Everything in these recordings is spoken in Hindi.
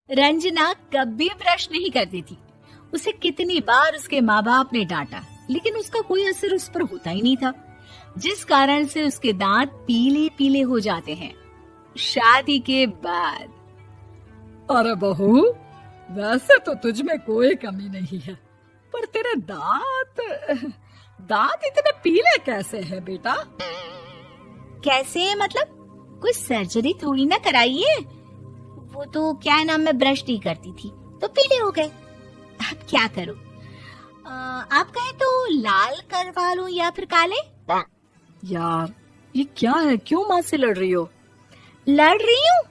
रंजना कभी ब्रश नहीं करती थी। उसे कितनी बार उसके माँ बाप ने डांटा, लेकिन उसका कोई असर उस पर होता ही नहीं था, जिस कारण से उसके दांत पीले पीले हो जाते हैं। शादी के बाद अरे बहू, वैसे तो तुझ में कोई कमी नहीं है, पर तेरे दांत इतने पीले कैसे हैं बेटा? कैसे मतलब? कोई सर्जरी थोड़ी ना कराई है। वो तो क्या नाम, मैं ब्रश नहीं करती थी तो पीले हो गए। अब क्या करूं? आप कहें तो लाल करवा लूं या फिर काले? यार ये क्या है, क्यों माँ से लड़ रही हो? लड़ रही हूँ?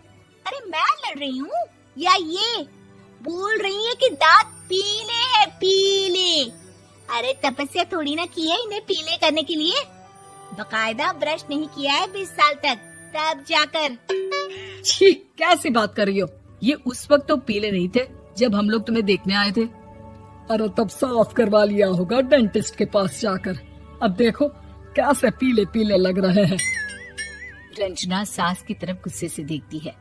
अरे मैं लड़ रही हूँ या ये बोल रही है कि दांत पीले हैं, पीले। अरे तपस्या थोड़ी ना की है इन्हें पीले करने के लिए। बकायदा ब्रश नहीं किया है 20 साल तक, तब जाकर। छी, कैसी बात कर रही हो? ये उस वक्त तो पीले नहीं थे जब हम लोग तुम्हें देखने आए थे। अरे तब साफ करवा लिया होगा डेंटिस्ट के पास जाकर। अब देखो कैसे पीले पीले लग रहे हैं। रंजना सास की तरफ गुस्से से देखती है।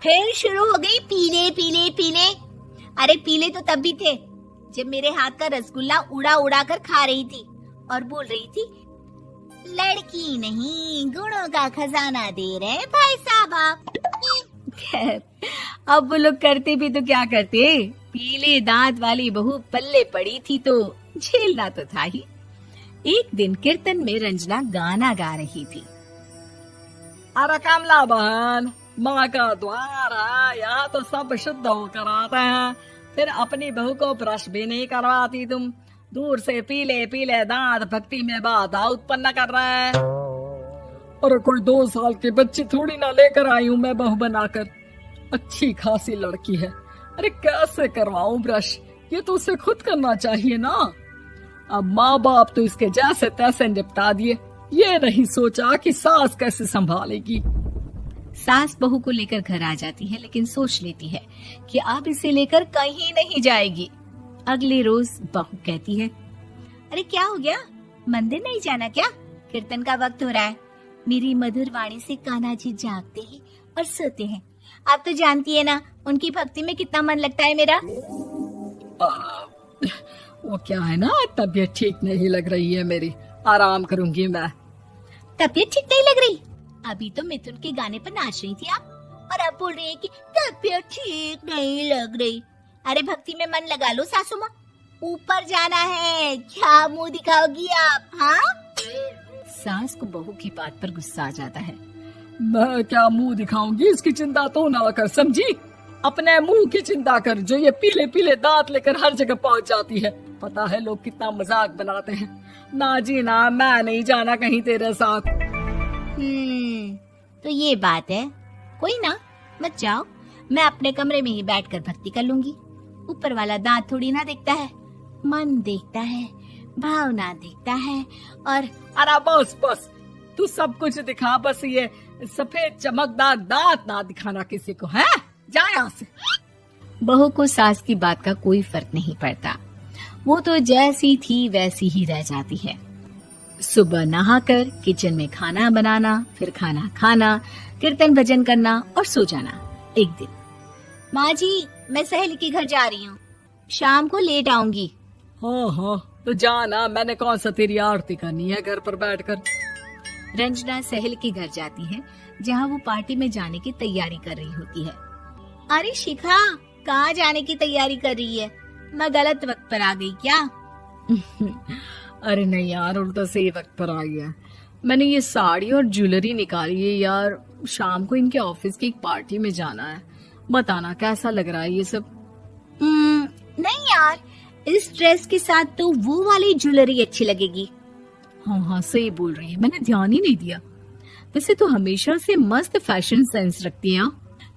फिर शुरू हो गई पीले पीले पीले। अरे पीले तो तब भी थे जब मेरे हाथ का रसगुल्ला उड़ा उड़ा कर खा रही थी और बोल रही थी, लड़की नहीं गुणों का खजाना दे रहे भाई साहब आप। खैर, अब वो लोग करते भी तो क्या करते, पीले दांत वाली बहू पल्ले पड़ी थी तो झेलना तो था ही। एक दिन कीर्तन में रंजना गाना गा रही थी। अरे कमला बहन, माँ का द्वार है, यहाँ तो सब शुद्ध होकर आते हैं, फिर अपनी बहू को ब्रश भी नहीं करवाती तुम। दूर से पीले पीले दांत भक्ति में बाधा उत्पन्न कर रहे हैं। अरे कोई 2 साल की बच्ची थोड़ी ना लेकर आई हूँ मैं बहू बनाकर। अच्छी खासी लड़की है, अरे कैसे करवाऊं ब्रश? ये तो उसे खुद करना चाहिए ना। अब माँ बाप तो इसके जैसे तैसे निपटा दिए, ये नहीं सोचा कि सास कैसे संभालेगी। सास बहू को लेकर घर आ जाती है, लेकिन सोच लेती है कि अब इसे लेकर कहीं नहीं जाएगी। अगले रोज बहू कहती है, अरे क्या हो गया, मंदिर नहीं जाना क्या? कीर्तन का वक्त हो रहा है। मेरी मधुर वाणी से कान्हा जी जागते हैं और सोते हैं। आप तो जानती है ना उनकी भक्ति में कितना मन लगता है मेरा। वो क्या है ना, तबीयत ठीक नहीं लग रही है मेरी, आराम करूंगी मैं। तबीयत ठीक नहीं लग रही? अभी तो मिथुन के गाने पर नाच रही थी आप, और अब बोल रही है कि तबीयत ठीक नहीं लग रही। अरे भक्ति में मन लगा लो सासू माँ, ऊपर जाना है, क्या मुंह दिखाओगी आप? हाँ? सास को बहू की बात पर गुस्सा आ जाता है। मैं क्या मुंह दिखाऊंगी, इसकी चिंता तो ना कर, समझी? अपने मुंह की चिंता कर, जो ये पीले पीले दांत लेकर हर जगह पहुंच जाती है। पता है लोग कितना मजाक बनाते हैं। ना जी ना, मैं नहीं जाना कहीं तेरे साथ। तो ये बात है। कोई ना, मत जाओ, मैं अपने कमरे में ही बैठकर भक्ति कर लूंगी। ऊपर वाला दांत थोड़ी ना देखता है, मन देखता है, भावना देखता है। और अरे बस बस, तू सब कुछ दिखा, बस ये सफेद चमकदार दांत ना दिखाना किसी को, है? जा यहाँ से। बहू को सास की बात का कोई फर्क नहीं पड़ता, वो तो जैसी थी वैसी ही रह जाती है। सुबह नहाकर किचन में खाना बनाना, फिर खाना खाना, कीर्तन भजन करना और सो जाना। एक दिन, माँ जी मैं सहेली के घर जा रही हूँ, शाम को लेट आऊंगी। हाँ हाँ तो जाना, मैंने कौन सा तेरी आरती करनी है घर पर बैठकर। रंजना सहेली के घर जाती है, जहाँ वो पार्टी में जाने की तैयारी कर रही होती है। अरे शिखा, कहाँ जाने की तैयारी कर रही है? मैं गलत वक्त पर आ गई क्या? अरे नहीं यार, उल्टा सही वक्त पर आ गया। मैंने ये साड़ी और ज्वेलरी निकाली है यार, शाम को इनके ऑफिस की एक पार्टी में जाना है। बताना कैसा लग रहा है ये सब? नहीं यार, इस ड्रेस के साथ तो वो वाली ज्वेलरी अच्छी लगेगी। हाँ हाँ सही बोल रही है, मैंने ध्यान ही नहीं दिया। वैसे तो हमेशा से मस्त फैशन सेंस रखती है।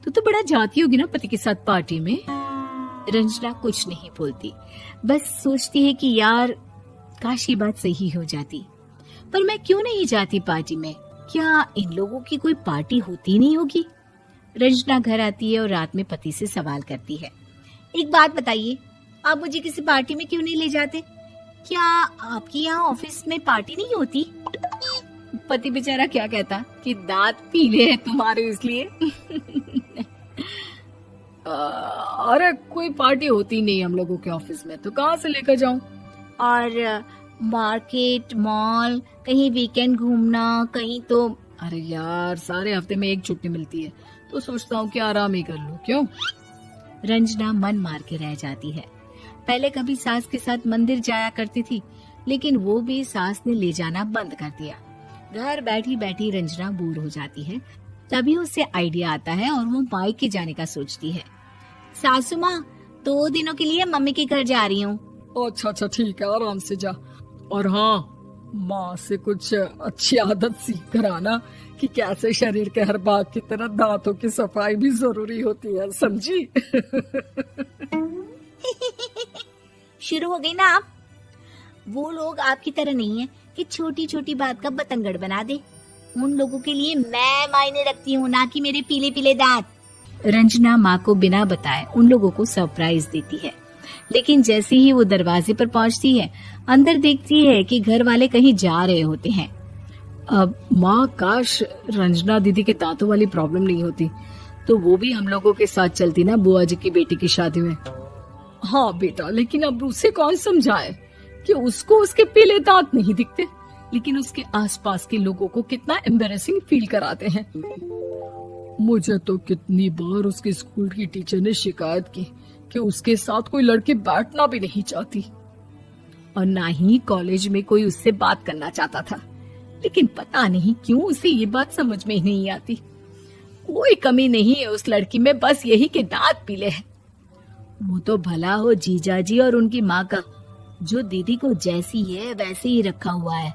तो बड़ा जाती होगी ना पति के साथ पार्टी में। रंजना कुछ नहीं बोलती, बस सोचती है कि यार काश ये बात सही हो जाती, पर मैं क्यों नहीं जाती पार्टी में? क्या इन लोगों की कोई पार्टी होती नहीं होगी? रंजना घर आती है और रात में पति से सवाल करती है, एक बात बताइए, आप मुझे किसी पार्टी में क्यों नहीं ले जाते? क्या आपके यहाँ ऑफिस में पार्टी नहीं होती? पति बेचारा क्या कहता कि दांत पीले हैं तुम्हारे इसलिए। अरे कोई पार्टी होती नहीं हम लोगों के ऑफिस में, तो कहाँ से लेकर जाऊं? और मार्केट, मॉल, कहीं वीकेंड घूमना, कहीं तो। अरे यार, सारे हफ्ते में एक छुट्टी मिलती है, तो सोचता हूँ कि आराम ही कर लूं। क्यों? रंजना मन मार के रह जाती है। पहले कभी सास के साथ मंदिर जाया करती थी, लेकिन वो भी सास ने ले जाना बंद कर दिया। घर बैठी बैठी रंजना बोर हो जाती है। तभी उसे आइडिया आता है और वो मायके जाने का सोचती है। सासू माँ, 2 दिनों के लिए मम्मी के घर जा रही हूँ। अच्छा अच्छा, ठीक है, आराम से जा। और हाँ, माँ से कुछ अच्छी आदत सीख कर आना कि कैसे शरीर के हर भाग की तरह दांतों की सफाई भी जरूरी होती है, समझी? शुरू हो गई ना आप। वो लोग आपकी तरह नहीं है कि छोटी छोटी बात का बतंगड़ बना दे। उन लोगों के लिए मैं मायने रखती हूँ, ना कि मेरे पीले पीले दांत। रंजना माँ को बिना बताए उन लोगों को सरप्राइज देती है, लेकिन जैसे ही वो दरवाजे पर पहुंचती है, अंदर देखती है कि घर वाले कहीं जा रहे होते हैं। अब माँ, काश रंजना दीदी के दांतों वाली प्रॉब्लम नहीं होती, तो वो भी हम लोगों के साथ चलती ना बुआ जी की बेटी की शादी में। हाँ बेटा, लेकिन अब उसे कौन समझाए कि उसको उसके पीले दांत नहीं दिखते, लेकिन उसके आसपास के लोगों को कितना एम्बैरेसिंग फील कराते हैं। मुझे तो कितनी बार उसके स्कूल की टीचर ने शिकायत की कि उसके साथ कोई लड़की बैठना भी नहीं चाहती, और ना ही कॉलेज में कोई उससे बात करना चाहता था। लेकिन पता नहीं क्यों उसे ये बात समझ में ही नहीं आती। कोई कमी नहीं है उस लड़की में, बस यही कि दांत पीले हैं। वो तो भला हो जीजा जी और उनकी माँ का, जो दीदी को जैसी है वैसे ही रखा हुआ है।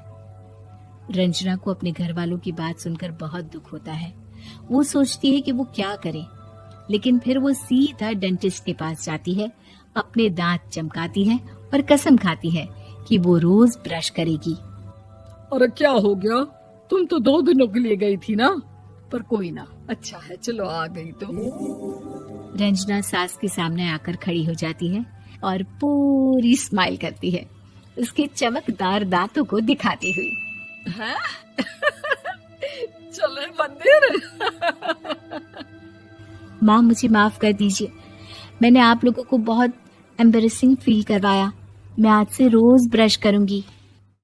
रंजना को अपने घर वालों की बात सुनकर बहुत दुख होता है। वो सोचती है कि वो क्या करे, लेकिन फिर वो सीधा डेंटिस्ट के पास जाती है, अपने दांत चमकाती है और कसम खाती है कि वो रोज ब्रश करेगी। अरे क्या हो गया? तुम तो 2 दिनों के लिए गई थी ना, पर कोई ना, अच्छा है, चलो आ गई तो। रंजना सास के सामने आकर खड़ी हो जाती है और पूरी स्माइल करती है, उसके चमकदार दांतों को दिखाती हुई। हैं? चले मंदिर। माँ, मुझे माफ कर दीजिए, मैंने आप लोगों को बहुत एम्बैरेसिंग फील करवाया। मैं आज से रोज ब्रश करूंगी।